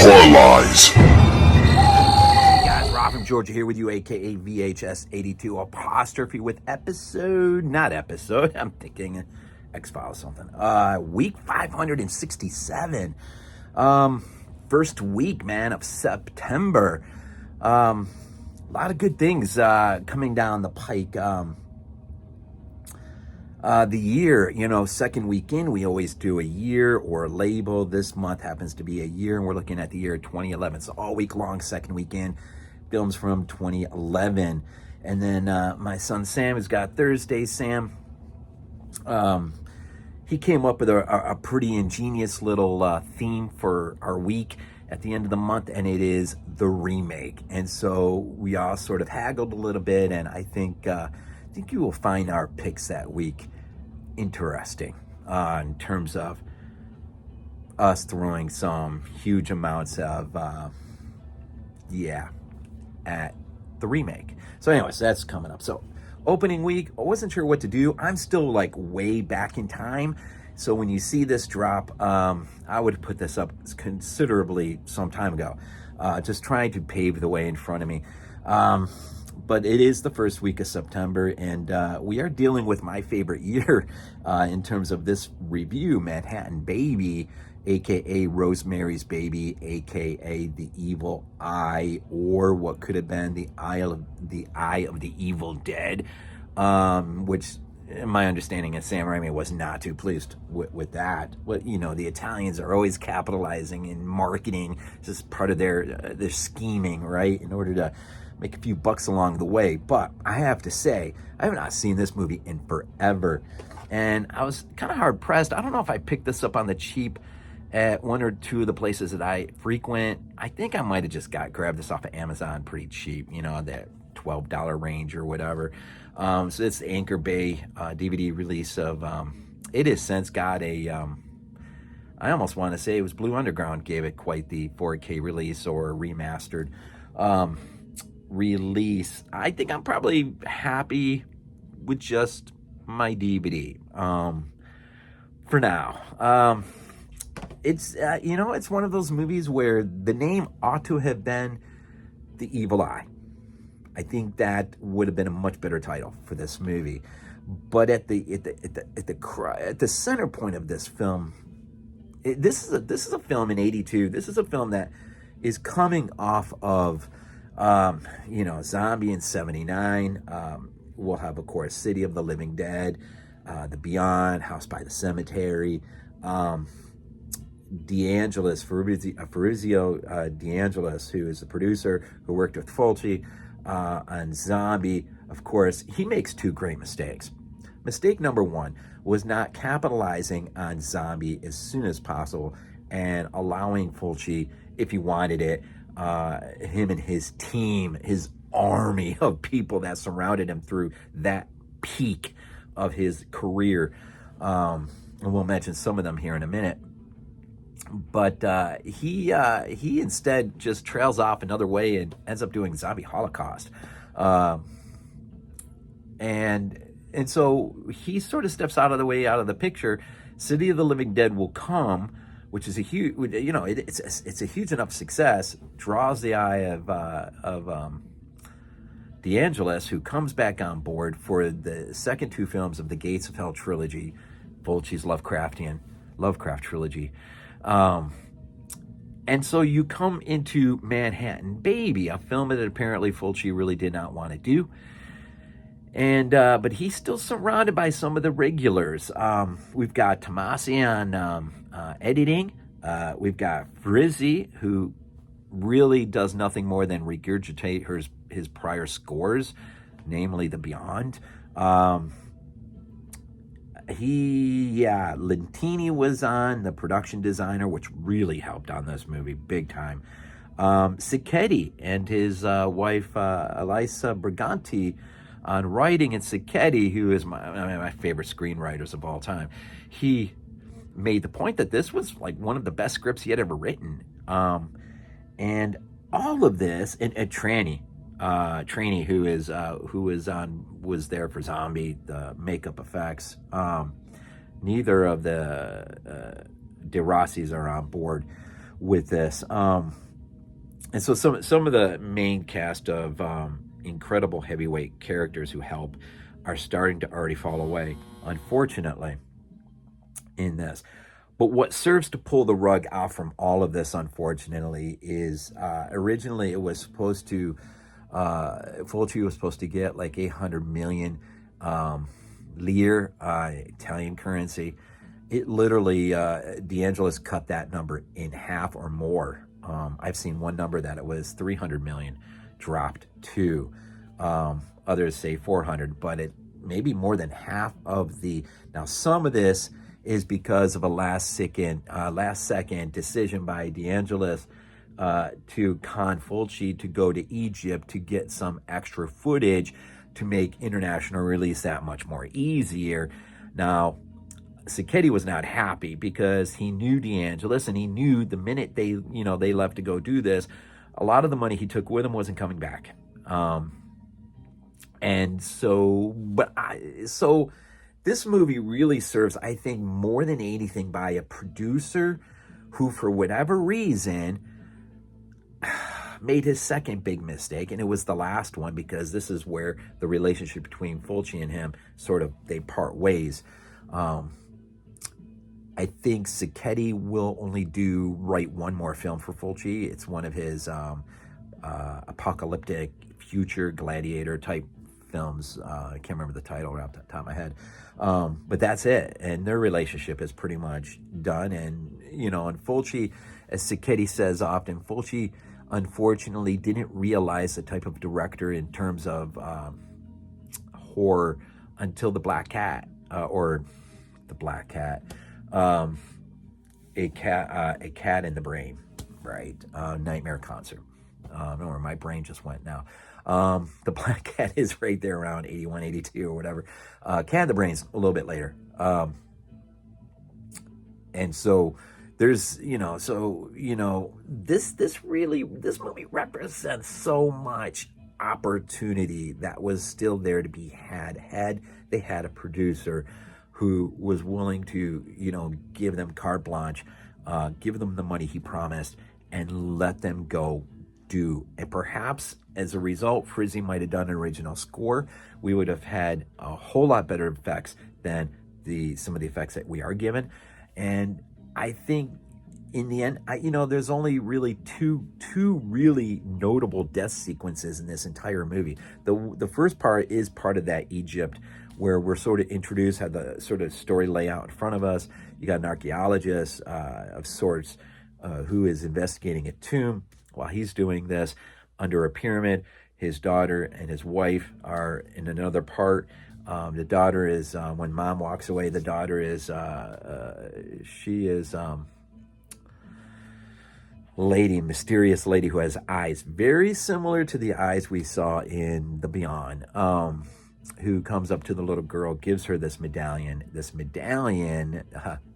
Horror Lies. Hey guys, Rob from Georgia here with you, aka VHS82 apostrophe with I'm thinking X-Files something. Week 567. First week, man, of September. A lot of good things coming down the pike. The year, second weekend, we always do a year or a label. This month happens to be a year, and we're looking at the year 2011. So all week long, second weekend, films from 2011. And then my son Sam has got Thursday. Sam, he came up with a pretty ingenious little theme for our week at the end of the month, and it is the remake. And so we all sort of haggled a little bit, and I think you will find our picks that week interesting in terms of us throwing some huge amounts of at the remake. So anyways, that's coming up. So opening week, I wasn't sure what to do. I'm still like way back in time, so when you see this drop, I would put this up considerably some time ago, just trying to pave the way in front of me. But it is the first week of September, and we are dealing with my favorite year in terms of this review, Manhattan Baby, aka Rosemary's Baby, aka The Evil Eye, or what could have been the Eye of the Evil Dead, which, in my understanding, is Sam Raimi was not too pleased with that. But the Italians are always capitalizing in marketing, just part of their scheming, right, in order to make a few bucks along the way. But I have to say, I have not seen this movie in forever, and I was kind of hard pressed. I don't know if I picked this up on the cheap at one or two of the places that I frequent. I think I might have just grabbed this off of Amazon pretty cheap, that $12 range or whatever. So it's the Anchor Bay DVD release of, it has since got a, I almost want to say it was Blue Underground gave it quite the 4K release or remastered release. I think I'm probably happy with just my DVD for now. It's it's one of those movies where the name ought to have been The Evil Eye. I think that would have been a much better title for this movie. But at the center point of this film, this is a film in '82. This is a film that is coming off of Zombie in '79. We'll have, of course, City of the Living Dead, The Beyond, House by the Cemetery, Fabrizio DeAngelis, who is the producer, who worked with Fulci on Zombie. Of course, he makes two great mistakes. Mistake number one was not capitalizing on Zombie as soon as possible and allowing Fulci, if he wanted it, him and his team, his army of people that surrounded him through that peak of his career. And we'll mention some of them here in a minute. But he instead just trails off another way and ends up doing Zombie Holocaust. And so he sort of steps out of the picture. City of the Living Dead will come, which is a huge, it's a huge enough success, draws the eye of DeAngelis, who comes back on board for the second two films of the Gates of Hell trilogy, Fulci's Lovecraft trilogy. And so you come into Manhattan Baby, a film that apparently Fulci really did not want to do. And but he's still surrounded by some of the regulars. We've got Tomasi on editing. We've got Frezza, who really does nothing more than regurgitate his prior scores, namely The Beyond. Lentini was on, the production designer, which really helped on this movie big time. Cicchetti and his wife Elisa Briganti on writing, and Cicchetti, who is my favorite screenwriters of all time, he made the point that this was like one of the best scripts he had ever written. And all of this, and Tranny, who was there for Zombie, the makeup effects. Neither of the De Rossi's are on board with this. And so some of the main cast of incredible heavyweight characters who help are starting to already fall away, unfortunately, in this. But what serves to pull the rug out from all of this, unfortunately, is originally it was supposed to, Fulci was supposed to get like 800 million lire, Italian currency. It literally, D'Angelo's cut that number in half or more. I've seen one number that it was 300 million dropped to. Others say 400, but it maybe more than half of the. Now, some of this is because of a last second decision by D'Angelo's to con Fulci to go to Egypt to get some extra footage to make international release that much more easier. Now, Cicchetti was not happy because he knew D'Angelo's, and he knew the minute they left to go do this, a lot of the money he took with him wasn't coming back. And so, so this movie really serves, I think, more than anything by a producer who, for whatever reason, made his second big mistake, and it was the last one, because this is where the relationship between Fulci and him they part ways. I think Cicchetti will only write one more film for Fulci. It's one of his apocalyptic future gladiator type films. I can't remember the title right off the top of my head. But that's it. And their relationship is pretty much done. And, and Fulci, as Cicchetti says often, Fulci unfortunately didn't realize the type of director in terms of horror until The Black Cat, or The Black Cat. A cat in the brain, right? Nightmare Concert. Or my brain just went now. The Black Cat is right there around 81, 82 or whatever. Cat in the Brain's a little bit later. And so there's, this movie represents so much opportunity that was still there to be had they had a producer who was willing to, give them carte blanche, give them the money he promised, and let them go do. And perhaps as a result, Frizzy might have done an original score. We would have had a whole lot better effects than some of the effects that we are given. And I think in the end, there's only really two really notable death sequences in this entire movie. The first part is part of that Egypt, where we're sort of introduced, had the sort of story layout in front of us. You got an archaeologist of sorts who is investigating a tomb. While he's doing this under a pyramid, his daughter and his wife are in another part. The daughter is, when mom walks away, the daughter is, mysterious lady who has eyes very similar to the eyes we saw in The Beyond, who comes up to the little girl, gives her this medallion. This medallion,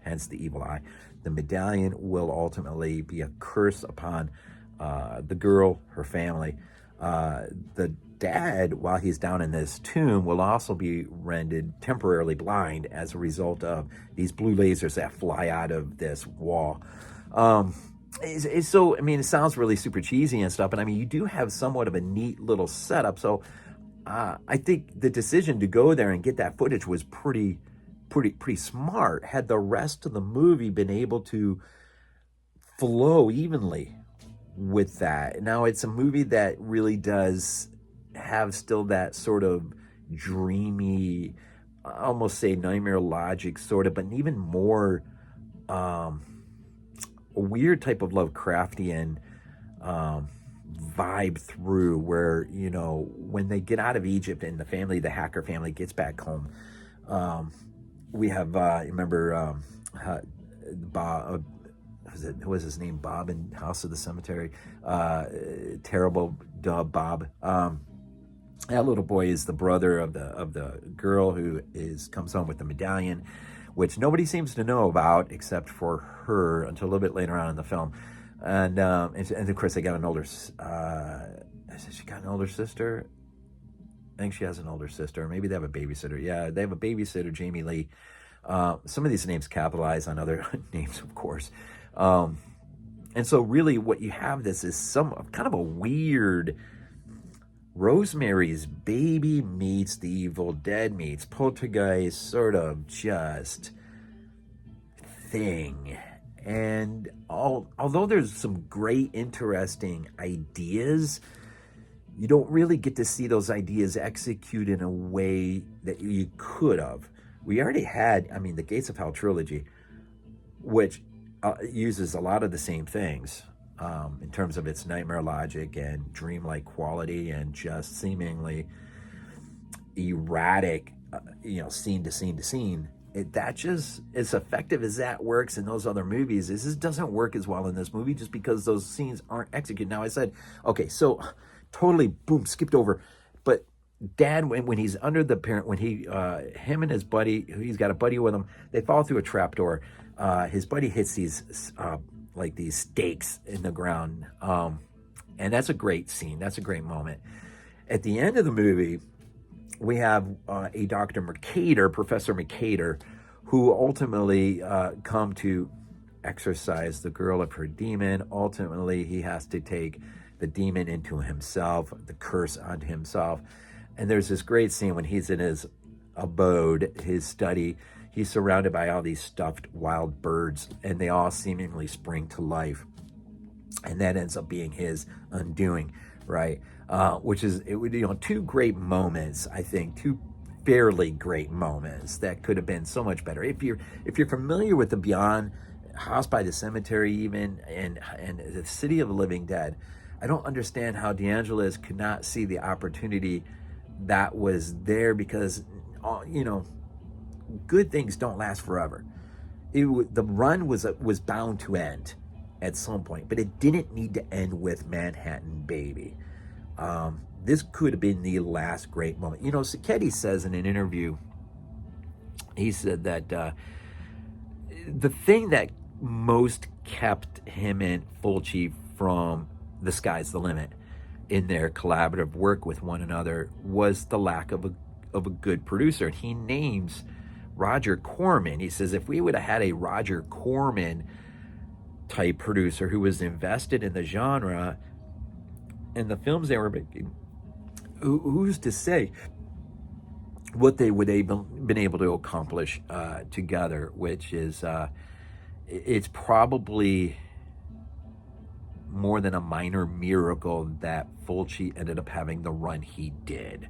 hence the evil eye, the medallion will ultimately be a curse upon the girl, her family. The dad, while he's down in this tomb, will also be rendered temporarily blind as a result of these blue lasers that fly out of this wall. It sounds really super cheesy and stuff, but you do have somewhat of a neat little setup. So I think the decision to go there and get that footage was pretty smart. Had the rest of the movie been able to flow evenly with that. Now, it's a movie that really does have still that sort of dreamy, I almost say nightmare logic sort of, but even more a weird type of Lovecraftian vibe through, where when they get out of Egypt and the hacker family gets back home, we have remember Bob, what was his name, Bob in House of the Cemetery, terrible dub Bob. That little boy is the brother of the girl who comes home with the medallion, which nobody seems to know about except for her until a little bit later on in the film. And of course they got an older. She got an older sister. I think she has an older sister. Maybe they have a babysitter. Yeah, they have a babysitter, Jamie Lee. Some of these names capitalize on other names, of course. And And so really what you have this is some kind of a weird Rosemary's Baby meets The Evil Dead meets Poltergeist sort of just thing. And although there's some great, interesting ideas, you don't really get to see those ideas executed in a way that you could have. We already had, I mean, the Gates of Hell trilogy, which uses a lot of the same things in terms of its nightmare logic and dreamlike quality and just seemingly erratic, scene to scene to scene. That just, as effective as that works in those other movies, this doesn't work as well in this movie just because those scenes aren't executed. Now I said, okay, so totally, boom, skipped over. But Dad, when he's under the parent, when him and his buddy, he's got a buddy with him, they fall through a trapdoor. His buddy hits these like these stakes in the ground, and that's a great scene. That's a great moment. At the end of the movie, we have a Dr. Mercator, Professor Mercator, who ultimately come to exorcise the girl of her demon. Ultimately, he has to take the demon into himself, the curse onto himself. And there's this great scene when he's in his abode, his study. He's surrounded by all these stuffed wild birds, and they all seemingly spring to life. And that ends up being his undoing, right? Which is, two great moments, I think, two fairly great moments that could have been so much better. If you're familiar with the Beyond, House by the Cemetery even, and the City of the Living Dead, I don't understand how DeAngelis could not see the opportunity that was there, because, good things don't last forever. The run was bound to end at some point, but it didn't need to end with Manhattan Baby. This could have been the last great moment. Sacchetti says in an interview, he said that the thing that most kept him and Fulci from The Sky's the Limit in their collaborative work with one another was the lack of a good producer. And he names Roger Corman. He says, if we would have had a Roger Corman type producer who was invested in the genre and the films they were making, who's to say what they would have been able to accomplish together, which is, it's probably more than a minor miracle that Fulci ended up having the run he did.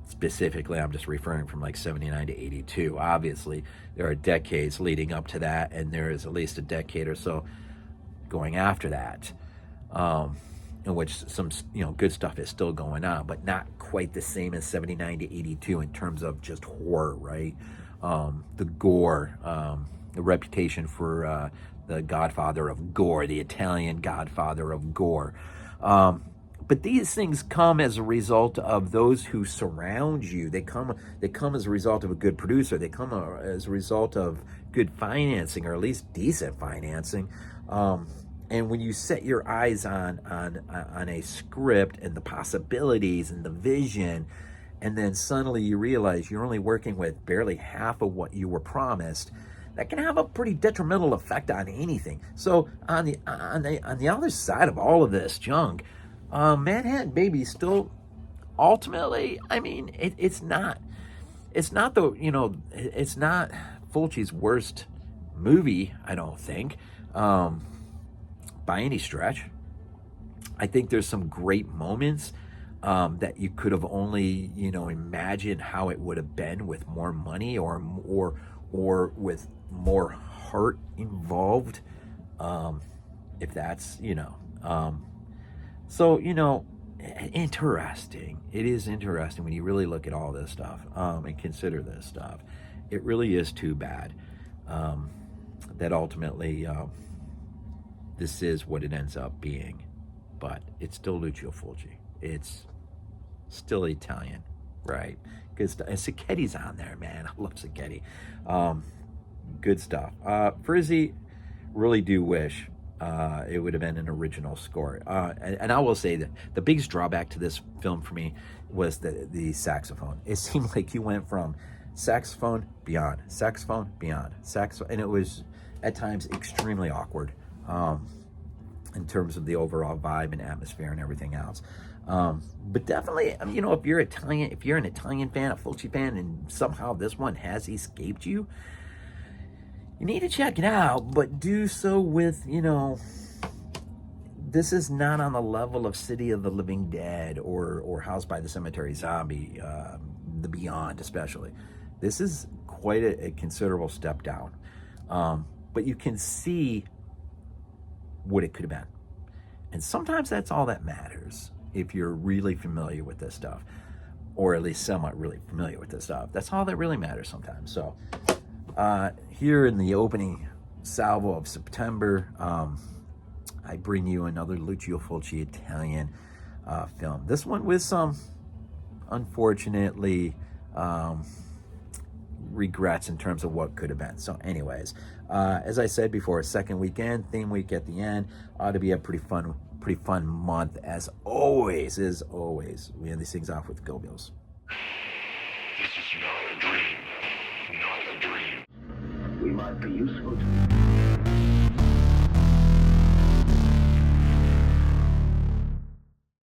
Specifically, I'm just referring from like 79 to 82. Obviously, there are decades leading up to that, and there is at least a decade or so going after that, in which some good stuff is still going on, but not quite the same as 79 to 82 in terms of just horror, right? The gore, the reputation for the godfather of gore, the Italian godfather of gore. But these things come as a result of those who surround you. They come as a result of a good producer. They come as a result of good financing, or at least decent financing. And when you set your eyes on a script and the possibilities and the vision, and then suddenly you realize you're only working with barely half of what you were promised, that can have a pretty detrimental effect on anything. So on the other side of all of this junk, Manhattan Baby still, ultimately, I mean, it's not Fulci's worst movie, I don't think, by any stretch. I think there's some great moments that you could have only, imagined how it would have been with more money or with more heart involved, if that's, so, interesting. It is interesting when you really look at all this stuff and consider this stuff. It really is too bad that ultimately this is what it ends up being. But it's still Lucio Fulci. It's still Italian, right? Good stuff. And Sacchetti's on there, man. I love Sacchetti. Good stuff. Frizzy, really do wish it would have been an original score. And I will say that the biggest drawback to this film for me was the saxophone. It seemed like you went from saxophone, beyond, saxophone, beyond, saxophone, and it was at times extremely awkward. in terms of the overall vibe and atmosphere and everything else. But definitely, you know, if you're an Italian fan, a Fulci fan, and somehow this one has escaped you, you need to check it out, but do so with, you know, this is not on the level of City of the Living Dead or House by the Cemetery Zombie, The Beyond especially. This is quite a considerable step down. But you can see what it could have been. And sometimes that's all that matters if you're really familiar with this stuff, or at least somewhat really familiar with this stuff. That's all that really matters sometimes. So here in the opening salvo of September, I bring you another Lucio Fulci Italian film. This one with some, unfortunately, regrets in terms of what could have been. So anyways, as I said before, second weekend, theme week at the end, ought to be a pretty fun month as always. We end these things off with Go Bills. This is not a dream. Not a dream. We might be useful to